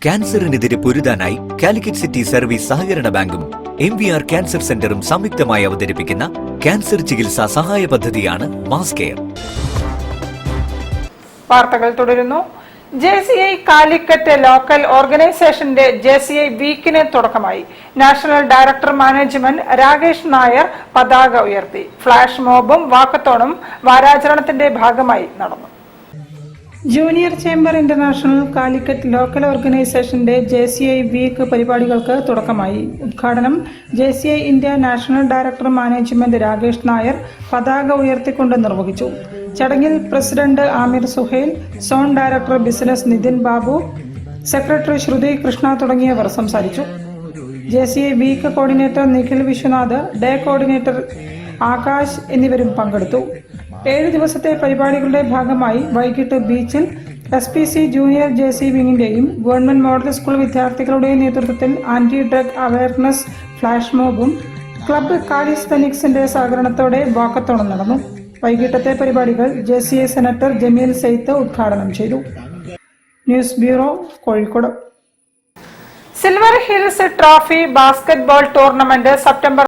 ക്യാൻസറിനെതിരെ പൊരുതാനായി Calicut city service സഹകരണ ബാങ്കും MVR cancer സെന്ററും സംയുക്തമായി അവതരിപ്പിക്കുന്ന ക്യാൻസർ ചികിത്സാ സഹായ പദ്ധതിയാണ് മാസ് കെയർ. വാർത്തകൾ തുടരുന്നു. JCI കാലിക്കറ്റ് ലോക്കൽ ഓർഗനൈസേഷന്റെ JCI വീക്കിന് തുടക്കമായി. National director management Rakesh Nair പതാക ഉയർത്തി. ഫ്ലാഷ് മോബും വാക്കത്തോണും വാരാചരണത്തിന്റെ ഭാഗമായി നടന്നു. Junior chamber international Calicut local ഓർഗനൈസേഷന്റെ JCI വീക്ക് പരിപാടികൾക്ക് തുടക്കമായി. ഉദ്ഘാടനം JCI India national director management Rakesh Nair പതാക ഉയർത്തിക്കൊണ്ട് നിർവഹിച്ചു. ചടങ്ങിൽ president Aamir Suhail, zone director business Nithin Babu, secretary Shruthi Krishna തുടങ്ങിയവർ സംസാരിച്ചു. JCI week coordinator Nikhil Viswanath, day coordinator Akash എന്നിവരും പങ്കെടുത്തു. 7 ദിവസത്തെ പരിപാടികളുടെ ഭാഗമായി വൈകിട്ട് ബീച്ചിൽ SPC ജൂനിയർ JC വിങ്ങിന്റെയും ഗവൺമെന്റ് മോഡൽ സ്കൂൾ വിദ്യാർത്ഥികളുടെയും നേതൃത്വത്തിൽ ആന്റി ഡ്രഗ് അവയർനെസ് ഫ്ലാഷ് മോബും ക്ലബ്ബ് കാലിസ്തനിക്സിന്റെ സഹകരണത്തോടെ വാക്കത്തോണും നടന്നു. വൈകിട്ടത്തെ പരിപാടികൾ JCI സെനറ്റർ ജമീൽ സെയ്ത്ത് ഉദ്ഘാടനം ചെയ്തു. News bureau, Kozhikode. Silver hills trophy basketball tournament September